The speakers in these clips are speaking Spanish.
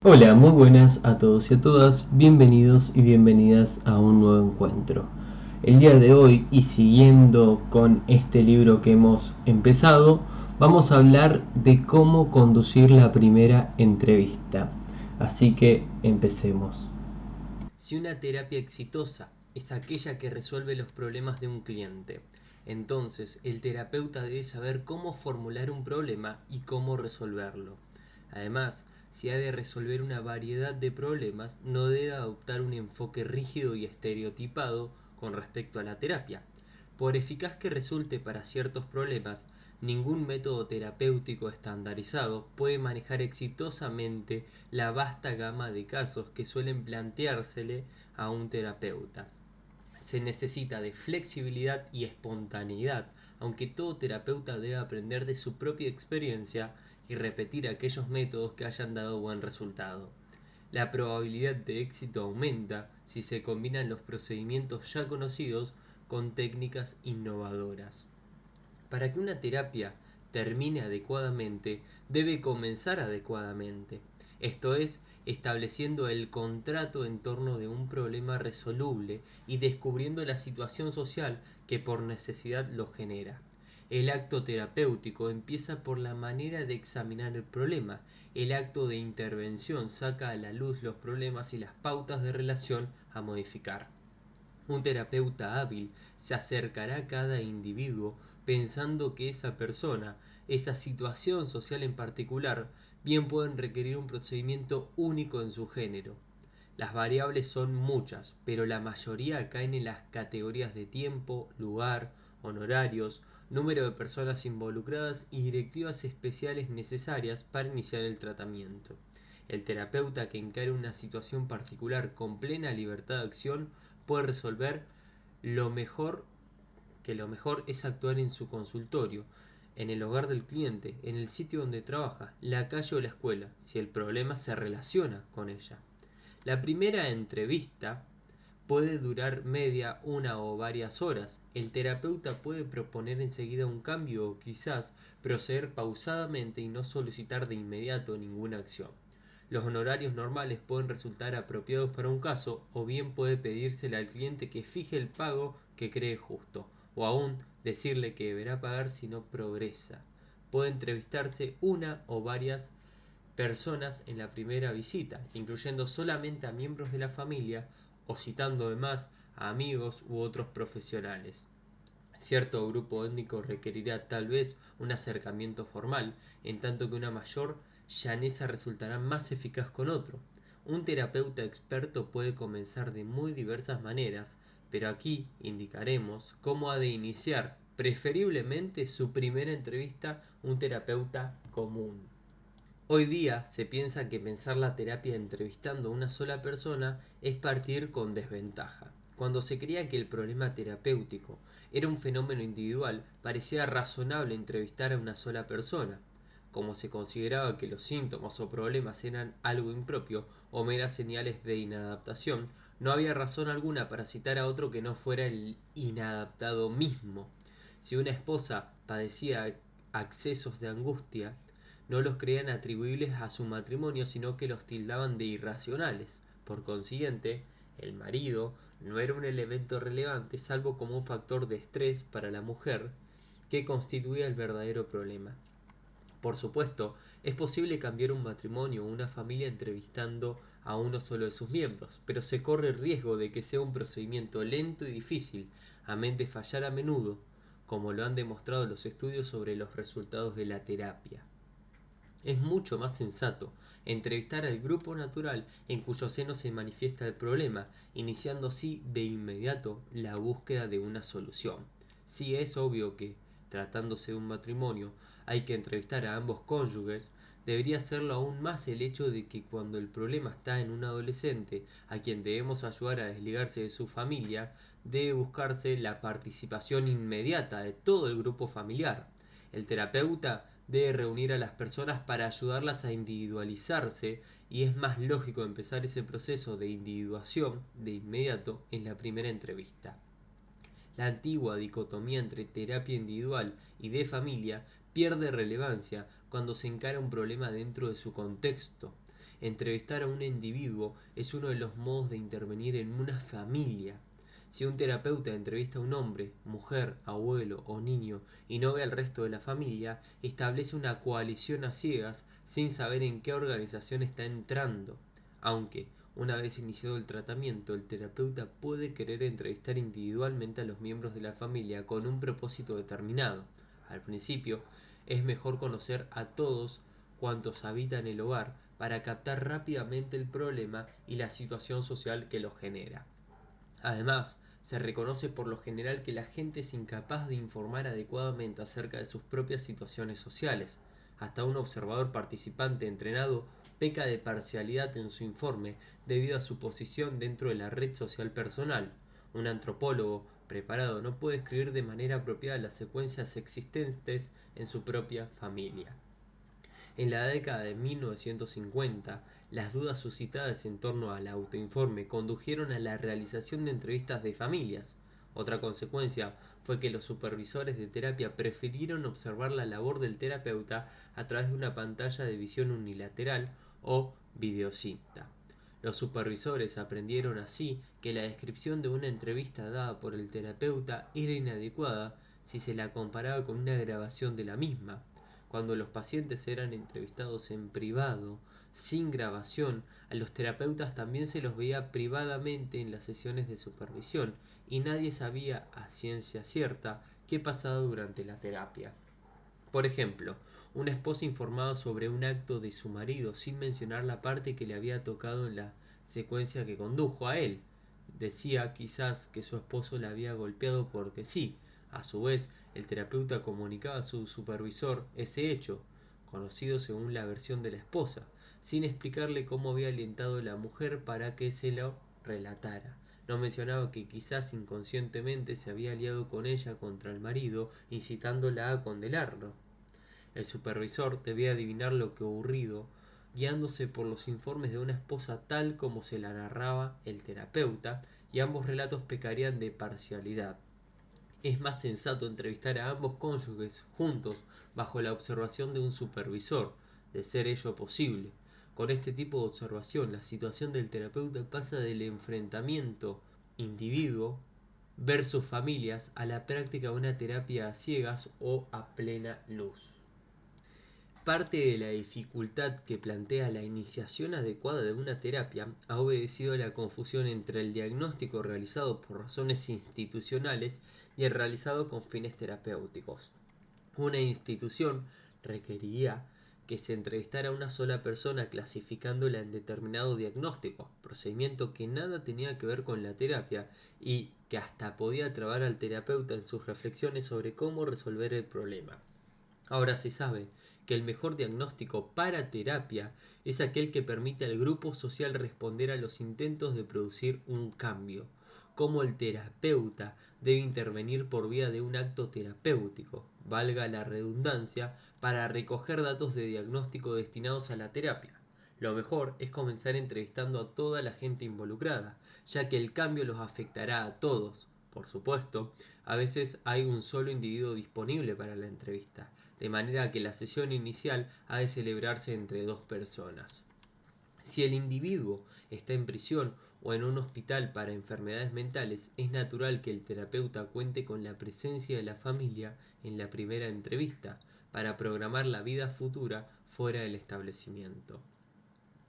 Hola, muy buenas a todos y a todas, bienvenidos y bienvenidas a un nuevo encuentro. El día de hoy, y siguiendo con este libro que hemos empezado, vamos a hablar de cómo conducir la primera entrevista. Así que empecemos. Si una terapia exitosa es aquella que resuelve los problemas de un cliente, entonces el terapeuta debe saber cómo formular un problema y cómo resolverlo. Además, si ha de resolver una variedad de problemas, no debe adoptar un enfoque rígido y estereotipado con respecto a la terapia. Por eficaz que resulte para ciertos problemas, ningún método terapéutico estandarizado puede manejar exitosamente la vasta gama de casos que suelen planteársele a un terapeuta. Se necesita de flexibilidad y espontaneidad, aunque todo terapeuta debe aprender de su propia experiencia y repetir aquellos métodos que hayan dado buen resultado. La probabilidad de éxito aumenta si se combinan los procedimientos ya conocidos con técnicas innovadoras. Para que una terapia termine adecuadamente, debe comenzar adecuadamente. Esto es, estableciendo el contrato en torno de un problema resoluble y descubriendo la situación social que por necesidad lo genera. El acto terapéutico empieza por la manera de examinar el problema. El acto de intervención saca a la luz los problemas y las pautas de relación a modificar. Un terapeuta hábil se acercará a cada individuo pensando que esa persona, esa situación social en particular, bien pueden requerir un procedimiento único en su género. Las variables son muchas, pero la mayoría caen en las categorías de tiempo, lugar, honorarios, número de personas involucradas y directivas especiales necesarias para iniciar el tratamiento. El terapeuta que encare una situación particular con plena libertad de acción puede resolver lo mejor lo mejor es actuar en su consultorio, en el hogar del cliente, en el sitio donde trabaja, la calle o la escuela, si el problema se relaciona con ella. La primera entrevista puede durar media, una o varias horas. El terapeuta puede proponer enseguida un cambio o quizás proceder pausadamente y no solicitar de inmediato ninguna acción. Los honorarios normales pueden resultar apropiados para un caso o bien puede pedírsele al cliente que fije el pago que cree justo o aún decirle que deberá pagar si no progresa. Puede entrevistarse una o varias personas en la primera visita, incluyendo solamente a miembros de la familia o citando además a amigos u otros profesionales. Cierto grupo étnico requerirá tal vez un acercamiento formal, en tanto que una mayor llaneza resultará más eficaz con otro. Un terapeuta experto puede comenzar de muy diversas maneras, pero aquí indicaremos cómo ha de iniciar, preferiblemente su primera entrevista, un terapeuta común. Hoy día se piensa que pensar la terapia entrevistando a una sola persona es partir con desventaja. Cuando se creía que el problema terapéutico era un fenómeno individual, parecía razonable entrevistar a una sola persona. Como se consideraba que los síntomas o problemas eran algo impropio o meras señales de inadaptación, no había razón alguna para citar a otro que no fuera el inadaptado mismo. Si una esposa padecía accesos de angustia, no los creían atribuibles a su matrimonio, sino que los tildaban de irracionales. Por consiguiente, el marido no era un elemento relevante salvo como un factor de estrés para la mujer que constituía el verdadero problema. Por supuesto, es posible cambiar un matrimonio o una familia entrevistando a uno solo de sus miembros, pero se corre el riesgo de que sea un procedimiento lento y difícil, a mente fallar a menudo, como lo han demostrado los estudios sobre los resultados de la terapia. Es mucho más sensato entrevistar al grupo natural en cuyo seno se manifiesta el problema, iniciando así de inmediato la búsqueda de una solución. Si es obvio que, tratándose de un matrimonio, hay que entrevistar a ambos cónyuges, debería serlo aún más el hecho de que cuando el problema está en un adolescente a quien debemos ayudar a desligarse de su familia, debe buscarse la participación inmediata de todo el grupo familiar. El terapeuta debe reunir a las personas para ayudarlas a individualizarse y es más lógico empezar ese proceso de individuación de inmediato en la primera entrevista. La antigua dicotomía entre terapia individual y de familia pierde relevancia cuando se encara un problema dentro de su contexto. Entrevistar a un individuo es uno de los modos de intervenir en una familia. Si un terapeuta entrevista a un hombre, mujer, abuelo o niño y no ve al resto de la familia, establece una coalición a ciegas sin saber en qué organización está entrando. Aunque, una vez iniciado el tratamiento, el terapeuta puede querer entrevistar individualmente a los miembros de la familia con un propósito determinado. Al principio, es mejor conocer a todos cuantos habitan el hogar para captar rápidamente el problema y la situación social que lo genera. Además, se reconoce por lo general que la gente es incapaz de informar adecuadamente acerca de sus propias situaciones sociales. Hasta un observador participante entrenado peca de parcialidad en su informe debido a su posición dentro de la red social personal. Un antropólogo preparado no puede escribir de manera apropiada las secuencias existentes en su propia familia. En la década de 1950, las dudas suscitadas en torno al autoinforme condujeron a la realización de entrevistas de familias. Otra consecuencia fue que los supervisores de terapia prefirieron observar la labor del terapeuta a través de una pantalla de visión unilateral o videocinta. Los supervisores aprendieron así que la descripción de una entrevista dada por el terapeuta era inadecuada si se la comparaba con una grabación de la misma. Cuando los pacientes eran entrevistados en privado, sin grabación, a los terapeutas también se los veía privadamente en las sesiones de supervisión y nadie sabía a ciencia cierta qué pasaba durante la terapia. Por ejemplo, una esposa informaba sobre un acto de su marido sin mencionar la parte que le había tocado en la secuencia que condujo a él. Decía quizás que su esposo la había golpeado porque sí. A su vez, el terapeuta comunicaba a su supervisor ese hecho, conocido según la versión de la esposa, sin explicarle cómo había alentado la mujer para que se lo relatara. No mencionaba que quizás inconscientemente se había aliado con ella contra el marido, incitándola a condenarlo. El supervisor debía adivinar lo que ocurrido, guiándose por los informes de una esposa tal como se la narraba el terapeuta, y ambos relatos pecarían de parcialidad. Es más sensato entrevistar a ambos cónyuges juntos bajo la observación de un supervisor, de ser ello posible. Con este tipo de observación, la situación del terapeuta pasa del enfrentamiento individuo versus familias a la práctica de una terapia a ciegas o a plena luz. Parte de la dificultad que plantea la iniciación adecuada de una terapia ha obedecido a la confusión entre el diagnóstico realizado por razones institucionales y el realizado con fines terapéuticos. Una institución requeriría que se entrevistara a una sola persona clasificándola en determinado diagnóstico, procedimiento que nada tenía que ver con la terapia y que hasta podía trabar al terapeuta en sus reflexiones sobre cómo resolver el problema. Ahora se sabe que el mejor diagnóstico para terapia es aquel que permite al grupo social responder a los intentos de producir un cambio. Cómo el terapeuta debe intervenir por vía de un acto terapéutico, valga la redundancia, para recoger datos de diagnóstico destinados a la terapia. Lo mejor es comenzar entrevistando a toda la gente involucrada, ya que el cambio los afectará a todos. Por supuesto, a veces hay un solo individuo disponible para la entrevista, de manera que la sesión inicial ha de celebrarse entre dos personas. Si el individuo está en prisión o en un hospital para enfermedades mentales, es natural que el terapeuta cuente con la presencia de la familia en la primera entrevista para programar la vida futura fuera del establecimiento.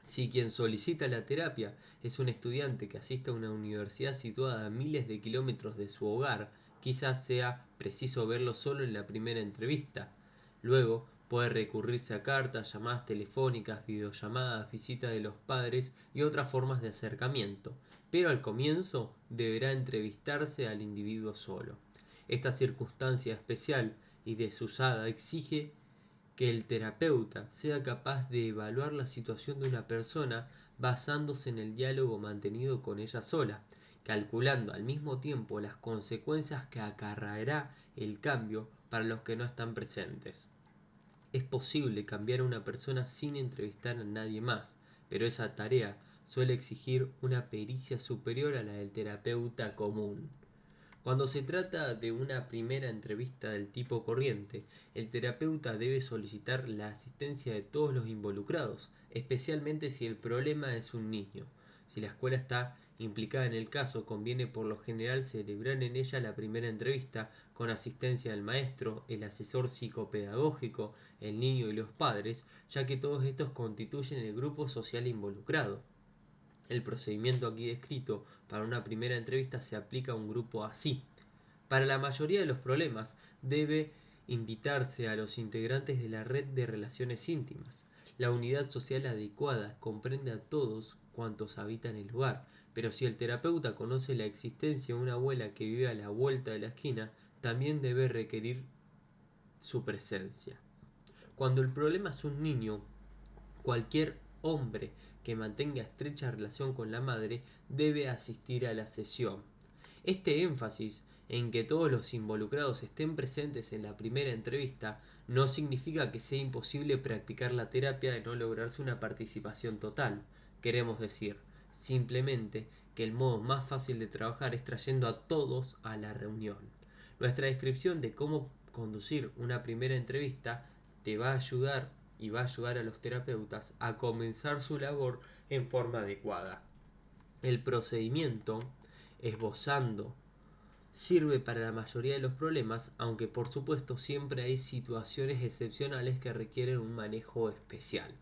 Si quien solicita la terapia es un estudiante que asiste a una universidad situada a miles de kilómetros de su hogar, quizás sea preciso verlo solo en la primera entrevista. Luego puede recurrirse a cartas, llamadas telefónicas, videollamadas, visitas de los padres y otras formas de acercamiento, pero al comienzo deberá entrevistarse al individuo solo. Esta circunstancia especial y desusada exige que el terapeuta sea capaz de evaluar la situación de una persona basándose en el diálogo mantenido con ella sola, calculando al mismo tiempo las consecuencias que acarreará el cambio para los que no están presentes. Es posible cambiar a una persona sin entrevistar a nadie más, pero esa tarea suele exigir una pericia superior a la del terapeuta común. Cuando se trata de una primera entrevista del tipo corriente, el terapeuta debe solicitar la asistencia de todos los involucrados, especialmente si el problema es un niño. Si la escuela está implicada en el caso, conviene por lo general celebrar en ella la primera entrevista con asistencia del maestro, el asesor psicopedagógico, el niño y los padres, ya que todos estos constituyen el grupo social involucrado. El procedimiento aquí descrito para una primera entrevista se aplica a un grupo así. Para la mayoría de los problemas debe invitarse a los integrantes de la red de relaciones íntimas. La unidad social adecuada comprende a todos cuantos habitan el lugar, pero si el terapeuta conoce la existencia de una abuela que vive a la vuelta de la esquina, también debe requerir su presencia. Cuando el problema es un niño, cualquier hombre que mantenga estrecha relación con la madre debe asistir a la sesión. Este énfasis en que todos los involucrados estén presentes en la primera entrevista no significa que sea imposible practicar la terapia de no lograrse una participación total. Queremos decir, simplemente, que el modo más fácil de trabajar es trayendo a todos a la reunión. Nuestra descripción de cómo conducir una primera entrevista te va a ayudar y va a ayudar a los terapeutas a comenzar su labor en forma adecuada. El procedimiento, esbozando, sirve para la mayoría de los problemas, aunque por supuesto siempre hay situaciones excepcionales que requieren un manejo especial.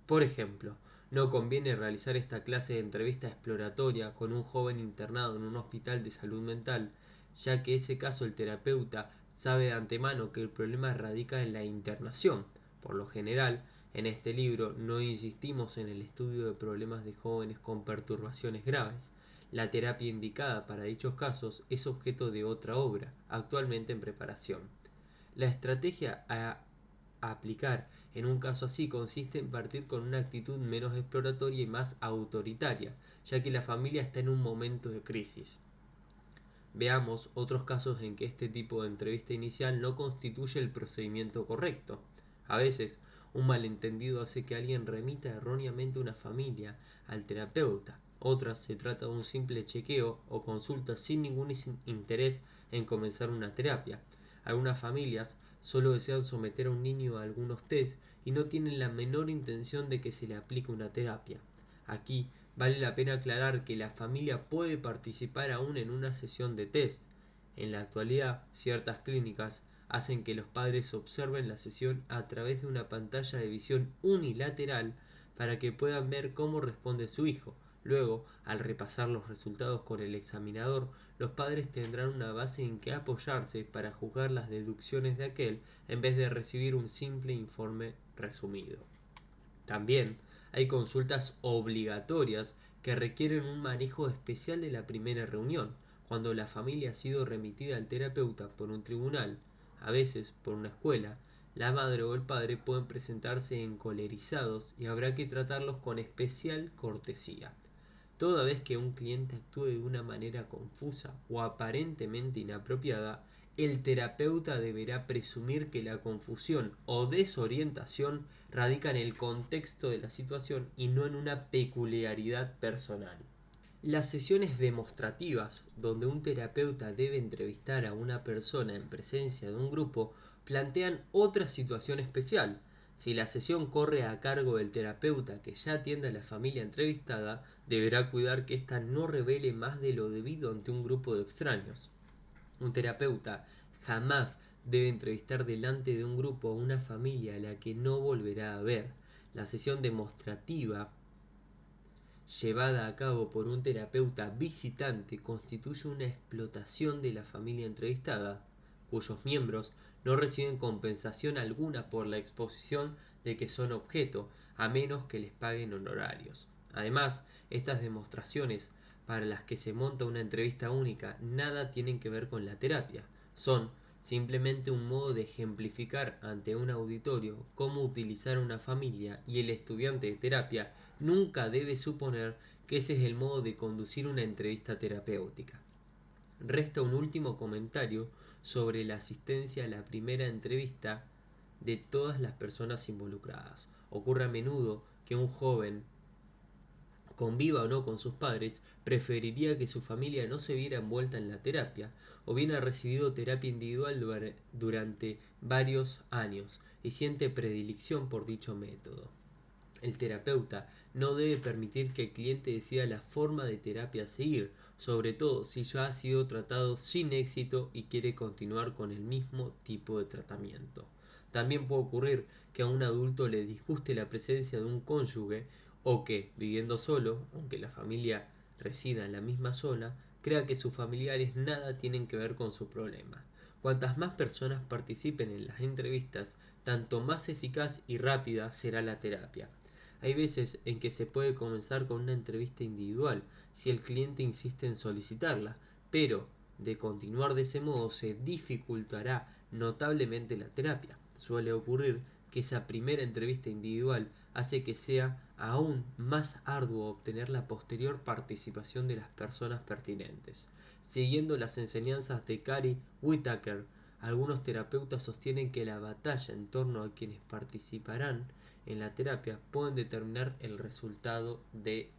Por ejemplo, no conviene realizar esta clase de entrevista exploratoria con un joven internado en un hospital de salud mental, ya que en ese caso el terapeuta sabe de antemano que el problema radica en la internación. Por lo general, en este libro no insistimos en el estudio de problemas de jóvenes con perturbaciones graves. La terapia indicada para dichos casos es objeto de otra obra, actualmente en preparación. La estrategia a aplicar en un caso así consiste en partir con una actitud menos exploratoria y más autoritaria, ya que la familia está en un momento de crisis. Veamos otros casos en que este tipo de entrevista inicial no constituye el procedimiento correcto. A veces, un malentendido hace que alguien remita erróneamente una familia al terapeuta. Otras se trata de un simple chequeo o consulta sin ningún interés en comenzar una terapia. Algunas familias solo desean someter a un niño a algunos test y no tienen la menor intención de que se le aplique una terapia. Aquí vale la pena aclarar que la familia puede participar aún en una sesión de test. En la actualidad, ciertas clínicas hacen que los padres observen la sesión a través de una pantalla de visión unilateral para que puedan ver cómo responde su hijo. Luego, al repasar los resultados con el examinador, los padres tendrán una base en que apoyarse para juzgar las deducciones de aquel en vez de recibir un simple informe resumido. También hay consultas obligatorias que requieren un manejo especial de la primera reunión, cuando la familia ha sido remitida al terapeuta por un tribunal, a veces por una escuela. La madre o el padre pueden presentarse encolerizados y habrá que tratarlos con especial cortesía. Toda vez que un cliente actúe de una manera confusa o aparentemente inapropiada, el terapeuta deberá presumir que la confusión o desorientación radica en el contexto de la situación y no en una peculiaridad personal. Las sesiones demostrativas, donde un terapeuta debe entrevistar a una persona en presencia de un grupo, plantean otra situación especial. Si la sesión corre a cargo del terapeuta que ya atiende a la familia entrevistada, deberá cuidar que ésta no revele más de lo debido ante un grupo de extraños. Un terapeuta jamás debe entrevistar delante de un grupo a una familia a la que no volverá a ver. La sesión demostrativa llevada a cabo por un terapeuta visitante constituye una explotación de la familia entrevistada, cuyos miembros no reciben compensación alguna por la exposición de que son objeto, a menos que les paguen honorarios. Además, estas demostraciones para las que se monta una entrevista única nada tienen que ver con la terapia, son simplemente un modo de ejemplificar ante un auditorio cómo utilizar una familia, y el estudiante de terapia nunca debe suponer que ese es el modo de conducir una entrevista terapéutica. Resta un último comentario sobre la asistencia a la primera entrevista de todas las personas involucradas. Ocurre a menudo que un joven conviva o no con sus padres, preferiría que su familia no se viera envuelta en la terapia, o bien ha recibido terapia individual durante varios años y siente predilección por dicho método. El terapeuta no debe permitir que el cliente decida la forma de terapia a seguir, sobre todo si ya ha sido tratado sin éxito y quiere continuar con el mismo tipo de tratamiento. También puede ocurrir que a un adulto le disguste la presencia de un cónyuge o que, viviendo solo, aunque la familia resida en la misma zona, crea que sus familiares nada tienen que ver con su problema. Cuantas más personas participen en las entrevistas, tanto más eficaz y rápida será la terapia. Hay veces en que se puede comenzar con una entrevista individual si el cliente insiste en solicitarla, pero de continuar de ese modo se dificultará notablemente la terapia. Suele ocurrir que esa primera entrevista individual hace que sea aún más arduo obtener la posterior participación de las personas pertinentes. Siguiendo las enseñanzas de Gary Whittaker, algunos terapeutas sostienen que la batalla en torno a quienes participarán en la terapia pueden determinar el resultado de